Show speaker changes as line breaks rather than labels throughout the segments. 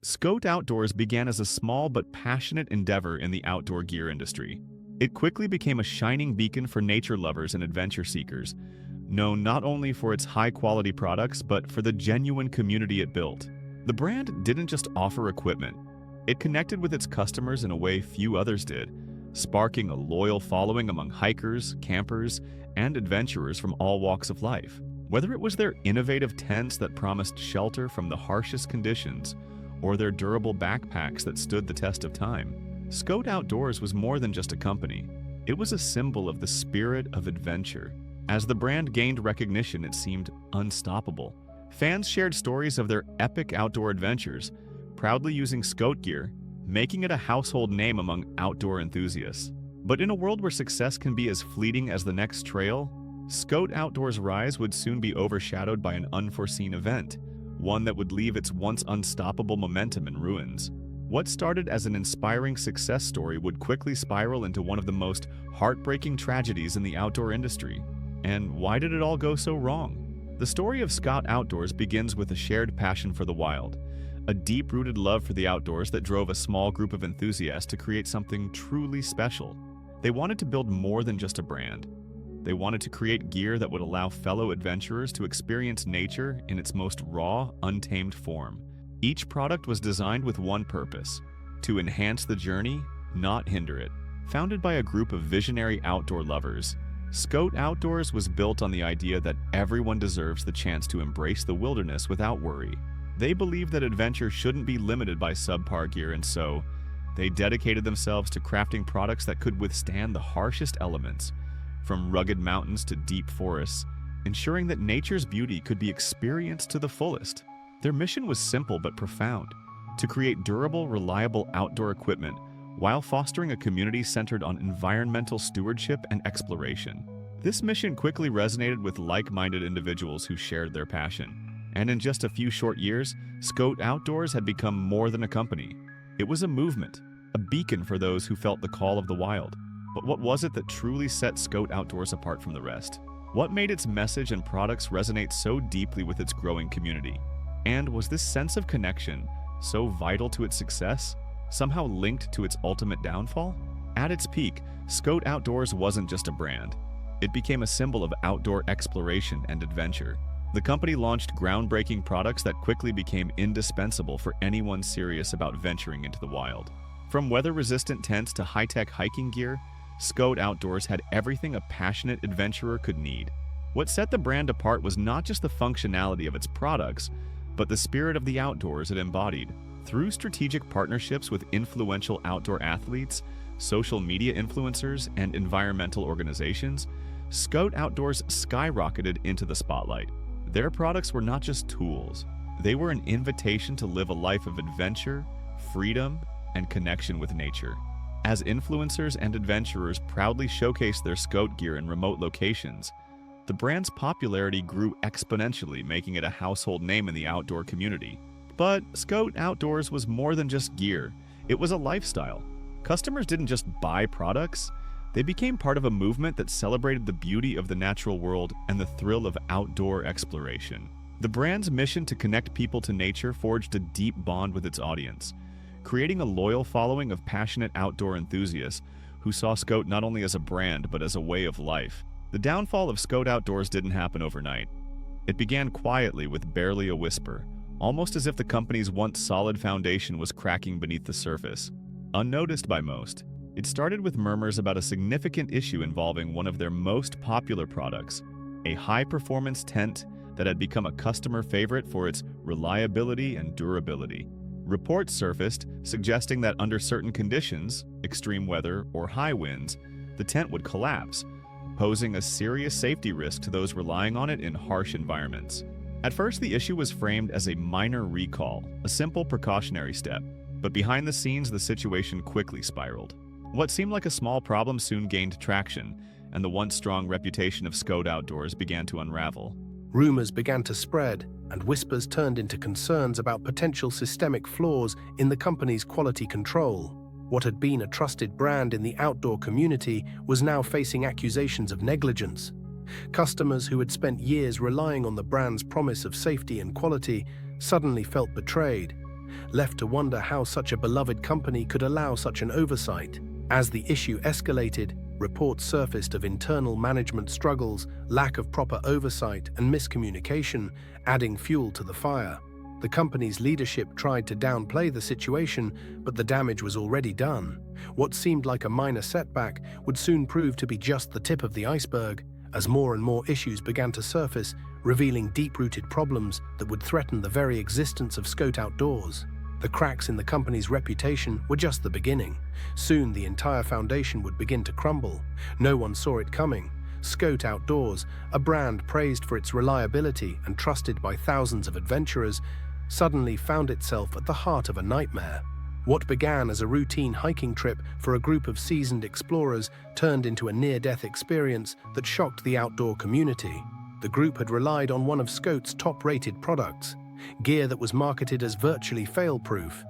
Skote Outdoors began as a small but passionate endeavor in the outdoor gear industry. It quickly became a shining beacon for nature lovers and adventure seekers, known not only for its high-quality products but for the genuine community it built. The brand didn't just offer equipment. It connected with its customers in a way few others did, sparking a loyal following among hikers, campers, and adventurers from all walks of life. Whether it was their innovative tents that promised shelter from the harshest conditions, or their durable backpacks that stood the test of time, Skote Outdoors was more than just a company. It was a symbol of the spirit of adventure. As the brand gained recognition, it seemed unstoppable. Fans shared stories of their epic outdoor adventures, proudly using Skote gear, making it a household name among outdoor enthusiasts. But in a world where success can be as fleeting as the next trail, Skote Outdoors' rise would soon be overshadowed by an unforeseen event, one that would leave its once unstoppable momentum in ruins. What started as an inspiring success story would quickly spiral into one of the most heartbreaking tragedies in the outdoor industry. And why did it all go so wrong? The story of Skote Outdoors begins with a shared passion for the wild, a deep-rooted love for the outdoors that drove a small group of enthusiasts to create something truly special. They wanted to build more than just a brand. They wanted to create gear that would allow fellow adventurers to experience nature in its most raw, untamed form. Each product was designed with one purpose: to enhance the journey, not hinder it. Founded by a group of visionary outdoor lovers, Skote Outdoors was built on the idea that everyone deserves the chance to embrace the wilderness without worry. They believed that adventure shouldn't be limited by subpar gear, and so they dedicated themselves to crafting products that could withstand the harshest elements, from rugged mountains to deep forests, ensuring that nature's beauty could be experienced to the fullest. Their mission was simple but profound: to create durable, reliable outdoor equipment while fostering a community centered on environmental stewardship and exploration. This mission quickly resonated with like-minded individuals who shared their passion. And in just a few short years, Skote Outdoors had become more than a company. It was a movement, a beacon for those who felt the call of the wild. But what was it that truly set Skote Outdoors apart from the rest? What made its message and products resonate so deeply with its growing community? And was this sense of connection, so vital to its success, somehow linked to its ultimate downfall? At its peak, Skote Outdoors wasn't just a brand. It became a symbol of outdoor exploration and adventure. The company launched groundbreaking products that quickly became indispensable for anyone serious about venturing into the wild. From weather-resistant tents to high-tech hiking gear, Skote Outdoors had everything a passionate adventurer could need. What set the brand apart was not just the functionality of its products, but the spirit of the outdoors it embodied. Through strategic partnerships with influential outdoor athletes, social media influencers, and environmental organizations, Skote Outdoors skyrocketed into the spotlight. Their products were not just tools. They were an invitation to live a life of adventure, freedom, and connection with nature. As influencers and adventurers proudly showcased their Skote gear in remote locations, the brand's popularity grew exponentially, making it a household name in the outdoor community. But Skote Outdoors was more than just gear. It was a lifestyle. Customers didn't just buy products. They became part of a movement that celebrated the beauty of the natural world and the thrill of outdoor exploration. The brand's mission to connect people to nature forged a deep bond with its audience, creating a loyal following of passionate outdoor enthusiasts who saw Skote not only as a brand but as a way of life. The downfall of Skote Outdoors didn't happen overnight. It began quietly with barely a whisper, almost as if the company's once solid foundation was cracking beneath the surface. Unnoticed by most, it started with murmurs about a significant issue involving one of their most popular products, a high-performance tent that had become a customer favorite for its reliability and durability. Reports surfaced suggesting that under certain conditions, extreme weather or high winds, the tent would collapse, posing a serious safety risk to those relying on it in harsh environments. At first, the issue was framed as a minor recall, a simple precautionary step, but behind the scenes, the situation quickly spiraled. What seemed like a small problem soon gained traction, and the once strong reputation of Skote Outdoors began to unravel.
Rumors began to spread, and whispers turned into concerns about potential systemic flaws in the company's quality control. What had been a trusted brand in the outdoor community was now facing accusations of negligence. Customers who had spent years relying on the brand's promise of safety and quality suddenly felt betrayed. left to wonder how such a beloved company could allow such an oversight. As the issue escalated, reports surfaced of internal management struggles, lack of proper oversight, and miscommunication, adding fuel to the fire. The company's leadership tried to downplay the situation, but the damage was already done. What seemed like a minor setback would soon prove to be just the tip of the iceberg, as more and more issues began to surface, revealing deep-rooted problems that would threaten the very existence of Skote Outdoors. The cracks in the company's reputation were just the beginning. Soon the entire foundation would begin to crumble. No one saw it coming. Skote Outdoors, a brand praised for its reliability and trusted by thousands of adventurers, suddenly found itself at the heart of a nightmare. What began as a routine hiking trip for a group of seasoned explorers turned into a near-death experience that shocked the outdoor community. The group had relied on one of Skote's top-rated products, gear that was marketed as virtually fail-proof.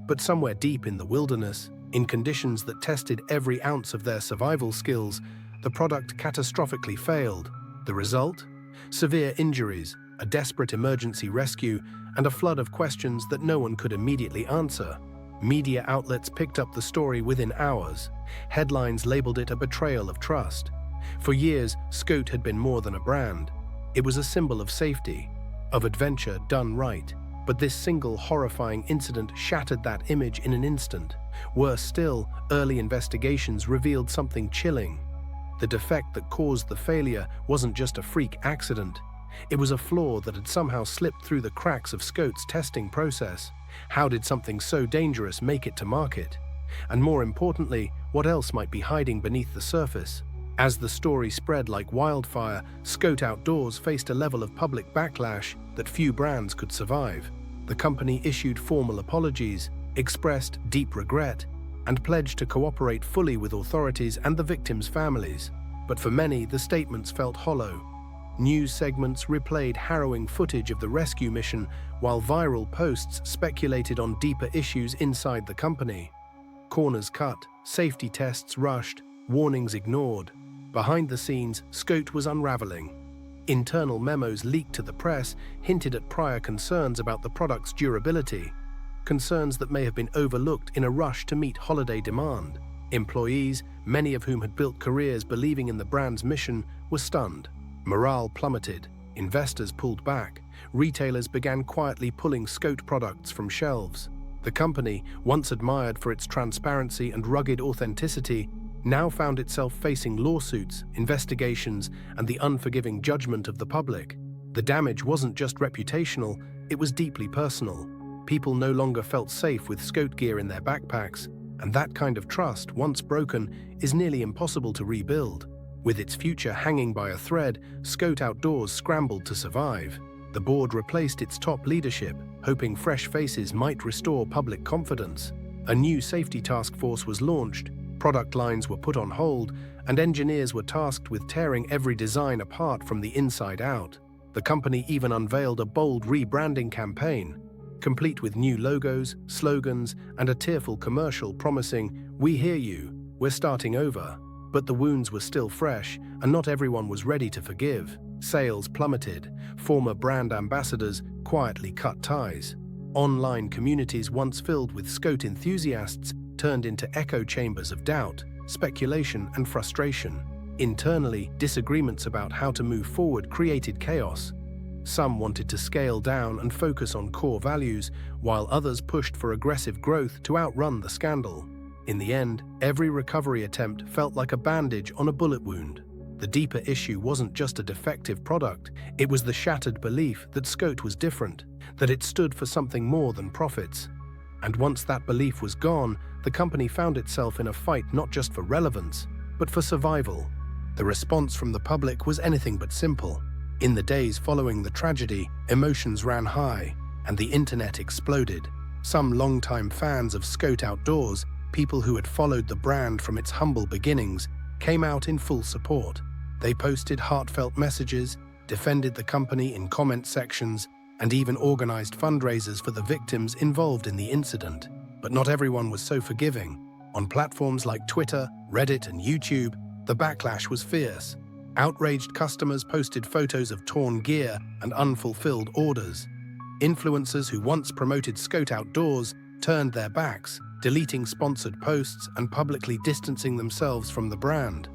But somewhere deep in the wilderness, in conditions that tested every ounce of their survival skills, the product catastrophically failed. The result? Severe injuries, a desperate emergency rescue, and a flood of questions that no one could immediately answer. Media outlets picked up the story within hours. Headlines labeled it a betrayal of trust. For years, Skote had been more than a brand. It was a symbol of safety, of adventure done right. But this single horrifying incident shattered that image in an instant. Worse still, early investigations revealed something chilling. The defect that caused the failure wasn't just a freak accident. It was a flaw that had somehow slipped through the cracks of Skote's testing process. How did something so dangerous make it to market? And more importantly, what else might be hiding beneath the surface? As the story spread like wildfire, Skote Outdoors faced a level of public backlash that few brands could survive. The company issued formal apologies, expressed deep regret, and pledged to cooperate fully with authorities and the victims' families. But for many, the statements felt hollow. News segments replayed harrowing footage of the rescue mission, while viral posts speculated on deeper issues inside the company. Corners cut, safety tests rushed, warnings ignored. Behind the scenes, Skote was unraveling. Internal memos leaked to the press hinted at prior concerns about the product's durability, concerns that may have been overlooked in a rush to meet holiday demand. Employees, many of whom had built careers believing in the brand's mission, were stunned. Morale plummeted, investors pulled back, retailers began quietly pulling Skote products from shelves. The company, once admired for its transparency and rugged authenticity, now found itself facing lawsuits, investigations, and the unforgiving judgment of the public. The damage wasn't just reputational, it was deeply personal. People no longer felt safe with Skote gear in their backpacks, and that kind of trust, once broken, is nearly impossible to rebuild. With its future hanging by a thread, Skote Outdoors scrambled to survive. The board replaced its top leadership, hoping fresh faces might restore public confidence. A new safety task force was launched, product lines were put on hold, and engineers were tasked with tearing every design apart from the inside out. The company even unveiled a bold rebranding campaign, complete with new logos, slogans, and a tearful commercial promising, "We hear you, we're starting over." But the wounds were still fresh, and not everyone was ready to forgive. Sales plummeted, former brand ambassadors quietly cut ties. Online communities once filled with Skote enthusiasts turned into echo chambers of doubt, speculation, and frustration. Internally, disagreements about how to move forward created chaos. Some wanted to scale down and focus on core values, while others pushed for aggressive growth to outrun the scandal. In the end, every recovery attempt felt like a bandage on a bullet wound. The deeper issue wasn't just a defective product, it was the shattered belief that Skote was different, that it stood for something more than profits. And once that belief was gone, the company found itself in a fight not just for relevance, but for survival. The response from the public was anything but simple. In the days following the tragedy, emotions ran high, and the internet exploded. Some longtime fans of Skote Outdoors, people who had followed the brand from its humble beginnings, came out in full support. They posted heartfelt messages, defended the company in comment sections, and even organized fundraisers for the victims involved in the incident. But not everyone was so forgiving. On platforms like Twitter, Reddit, and YouTube, the backlash was fierce. Outraged customers posted photos of torn gear and unfulfilled orders. Influencers who once promoted Skote Outdoors turned their backs, deleting sponsored posts and publicly distancing themselves from the brand.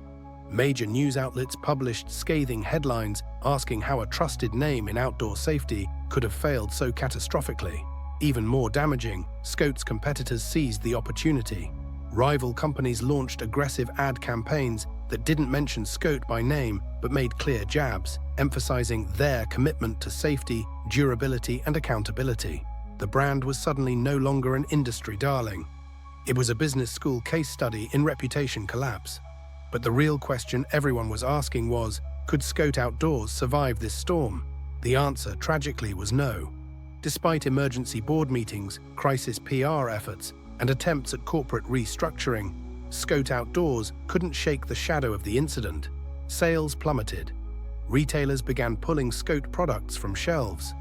Major news outlets published scathing headlines asking how a trusted name in outdoor safety could have failed so catastrophically. Even more damaging, Skote's competitors seized the opportunity. Rival companies launched aggressive ad campaigns that didn't mention Skote by name but made clear jabs, emphasizing their commitment to safety, durability, and accountability. The brand was suddenly no longer an industry darling. It was a business school case study in reputation collapse. But the real question everyone was asking was, could Skote Outdoors survive this storm? The answer, tragically, was no. Despite emergency board meetings, crisis PR efforts, and attempts at corporate restructuring, Skote Outdoors couldn't shake the shadow of the incident. Sales plummeted. Retailers began pulling Skote products from shelves.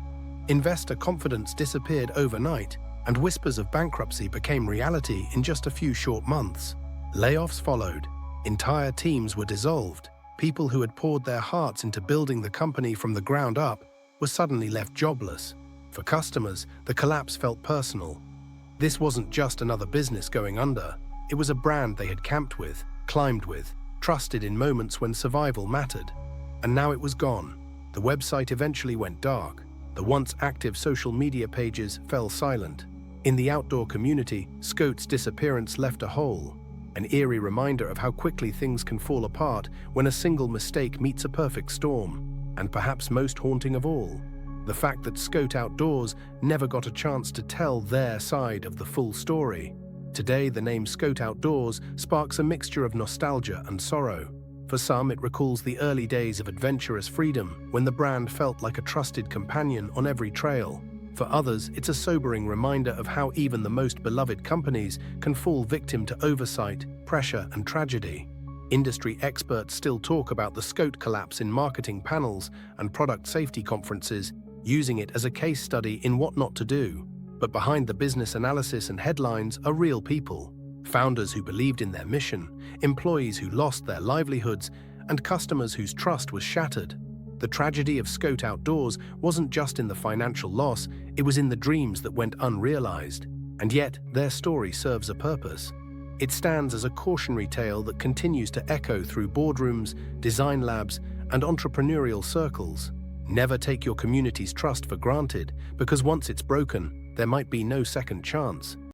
Investor confidence disappeared overnight, and whispers of bankruptcy became reality in just a few short months. Layoffs followed. Entire teams were dissolved. People who had poured their hearts into building the company from the ground up were suddenly left jobless. For customers, the collapse felt personal. This wasn't just another business going under. It was a brand they had camped with, climbed with, trusted in moments when survival mattered. And now it was gone. The website eventually went dark. The once active social media pages fell silent. In the outdoor community, Skote's disappearance left a hole, an eerie reminder of how quickly things can fall apart when a single mistake meets a perfect storm. And perhaps most haunting of all, the fact that Skote Outdoors never got a chance to tell their side of the full story. Today, the name Skote Outdoors sparks a mixture of nostalgia and sorrow. For some, it recalls the early days of adventurous freedom when the brand felt like a trusted companion on every trail. For others, it's a sobering reminder of how even the most beloved companies can fall victim to oversight, pressure, and tragedy. Industry experts still talk about the Skote collapse in marketing panels and product safety conferences, using it as a case study in what not to do. But behind the business analysis and headlines are real people. Founders who believed in their mission, employees who lost their livelihoods, and customers whose trust was shattered. The tragedy of Skote Outdoors wasn't just in the financial loss, it was in the dreams that went unrealized. And yet, their story serves a purpose. It stands as a cautionary tale that continues to echo through boardrooms, design labs, and entrepreneurial circles. Never take your community's trust for granted, because once it's broken, there might be no second chance.